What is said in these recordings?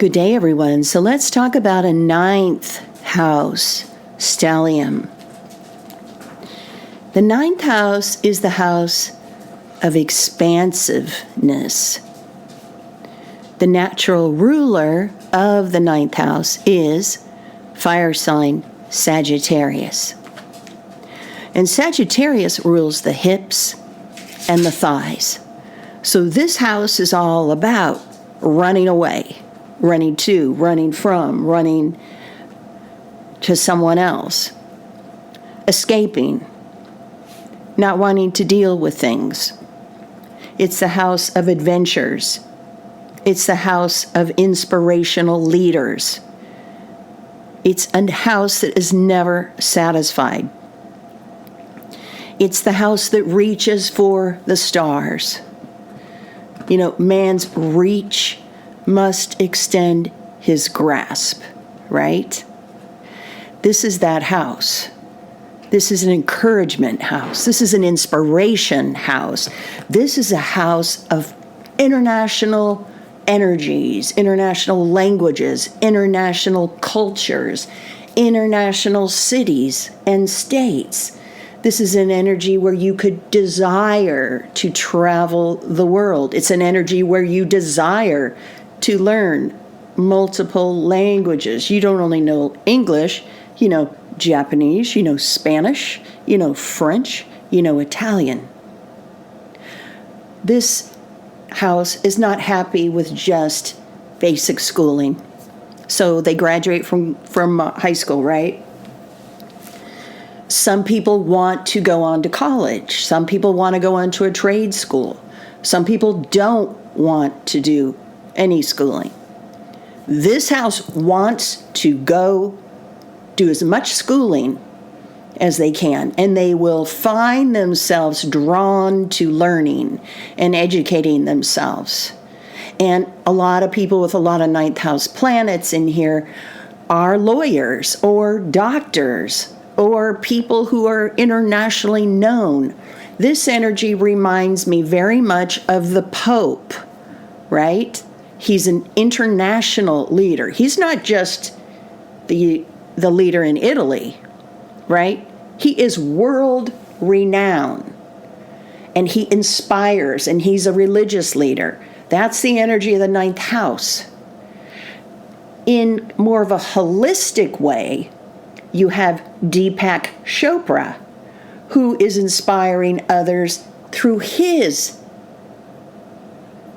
Good day, everyone. So let's talk about a ninth house, Stellium. The ninth house is the house of expansiveness. The natural ruler of the ninth house is fire sign Sagittarius. And Sagittarius rules the hips and the thighs. So this house is all about running away, running to, running from, running to someone else, escaping, not wanting to deal with things. It's the house of adventures. It's the house of inspirational leaders. It's a house that is never satisfied. It's the house that reaches for the stars. You know, man's reach must extend his grasp, right? This is that house. This is an encouragement house. This is an inspiration house. This is a house of international energies, international languages, international cultures, international cities and states. This is an energy where you could desire to travel the world. It's an energy where you desire to learn multiple languages. You don't only know English, you know Japanese, you know Spanish, you know French, you know Italian. This house is not happy with just basic schooling. So they graduate from high school, right? Some people want to go on to college. Some people want to go on to a trade school. Some people don't want to do any schooling. This house wants to go do as much schooling as they can, and they will find themselves drawn to learning and educating themselves. And a lot of people with a lot of ninth house planets in here are lawyers or doctors or people who are internationally known. This energy reminds me very much of the Pope, right? He's an international leader. He's not just the leader in Italy, right? He is world renowned, and he inspires, and he's a religious leader. That's the energy of the ninth house. In more of a holistic way, you have Deepak Chopra, who is inspiring others through his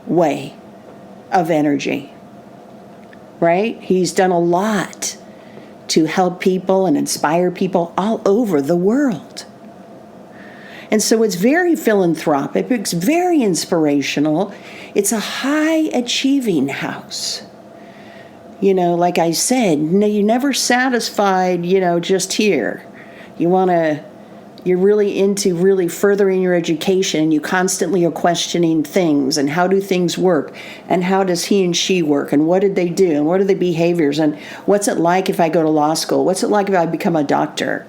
way of energy, right? He's done a lot to help people and inspire people all over the world. And so it's very philanthropic, it's very inspirational. It's a high achieving house. You know, like I said, you're never satisfied, just here. You're really into really furthering your education, and you constantly are questioning things, and how do things work, and how does he and she work, and what did they do, and what are the behaviors, and what's it like if I go to law school? What's it like if I become a doctor?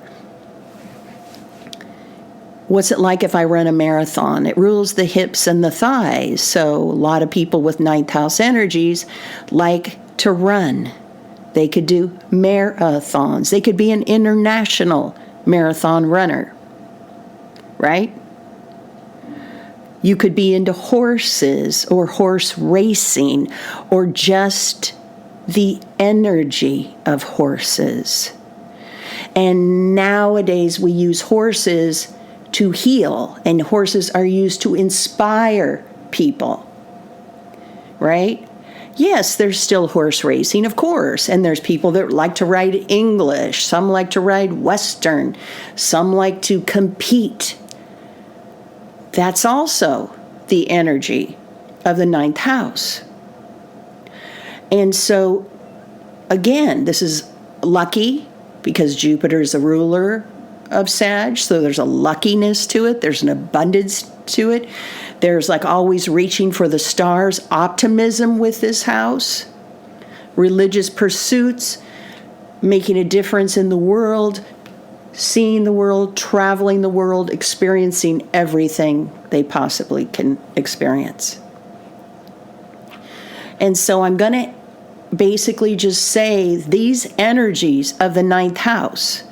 What's it like if I run a marathon? It rules the hips and the thighs. So a lot of people with ninth house energies like to run. They could do marathons. They could be an international marathon runner, right? You could be into horses or horse racing or just the energy of horses. And nowadays we use horses to heal, and horses are used to inspire people, right? Yes, there's still horse racing, of course, and there's people that like to ride English, some like to ride Western, some like to compete. That's also the energy of the ninth house. And so, again, this is lucky because Jupiter is the ruler of Sag, so there's a luckiness to it, there's an abundance to it. There's like always reaching for the stars, optimism with this house, religious pursuits, making a difference in the world, seeing the world, traveling the world, experiencing everything they possibly can experience. And so I'm going to basically just say these energies of the ninth house: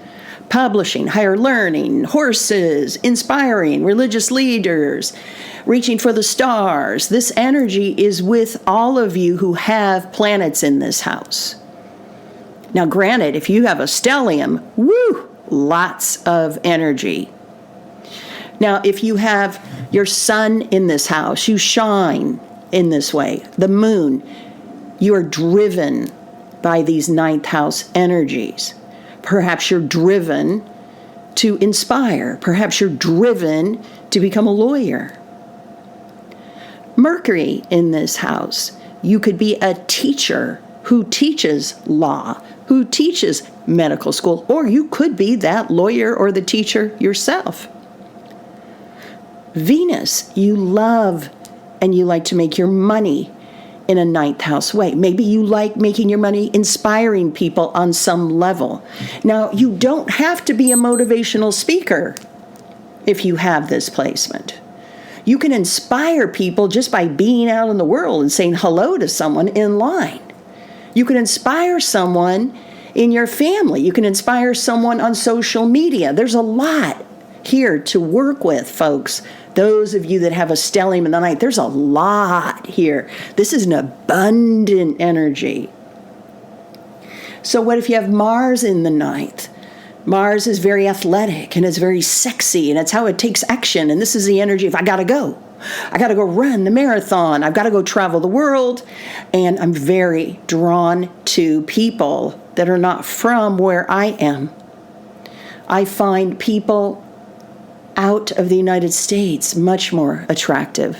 publishing, higher learning, horses, inspiring, religious leaders, reaching for the stars. This energy is with all of you who have planets in this house. Now, granted, if you have a stellium, woo, lots of energy. Now, if you have your sun in this house, you shine in this way. The moon, you are driven by these ninth house energies. Perhaps you're driven to inspire. Perhaps you're driven to become a lawyer. Mercury in this house, you could be a teacher who teaches law, who teaches medical school, or you could be that lawyer or the teacher yourself. Venus, you love and you like to make your money in a ninth house way. Maybe you like making your money inspiring people on some level. Now, you don't have to be a motivational speaker if you have this placement. You can inspire people just by being out in the world and saying hello to someone in line. You can inspire someone in your family. You can inspire someone on social media. There's a lot here to work with, folks. Those of you that have a stellium in the ninth, there's a lot here. This is an abundant energy. So what if you have Mars in the ninth? Mars is very athletic and it's very sexy and it's how it takes action. And this is the energy of I gotta go run the marathon. I've got to go travel the world. And I'm very drawn to people that are not from where I am. I find people out of the United States much more attractive.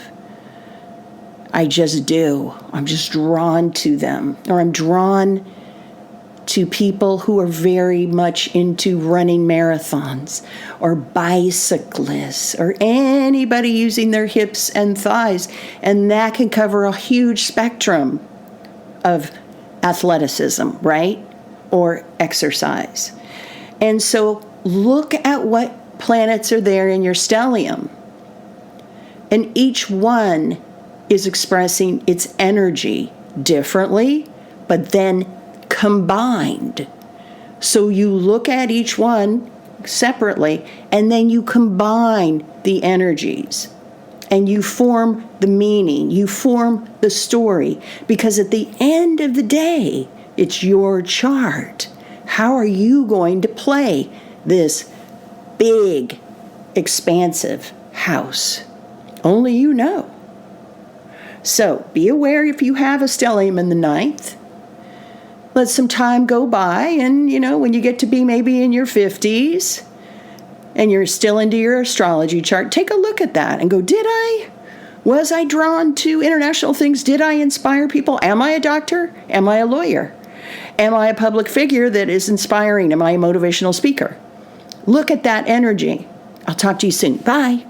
I just do. I'm just drawn to them. Or I'm drawn to people who are very much into running marathons, or bicyclists, or anybody using their hips and thighs. And that can cover a huge spectrum of athleticism, right? Or exercise. And so look at what planets are there in your stellium. And each one is expressing its energy differently, but then combined. So you look at each one separately, and then you combine the energies, and you form the meaning, you form the story, because at the end of the day, it's your chart. How are you going to play this big, expansive house? Only you know. So be aware if you have a stellium in the ninth. Let some time go by, and, when you get to be maybe in your 50s and you're still into your astrology chart, take a look at that and go, was I drawn to international things? Did I inspire people? Am I a doctor? Am I a lawyer? Am I a public figure that is inspiring? Am I a motivational speaker? Look at that energy. I'll talk to you soon. Bye.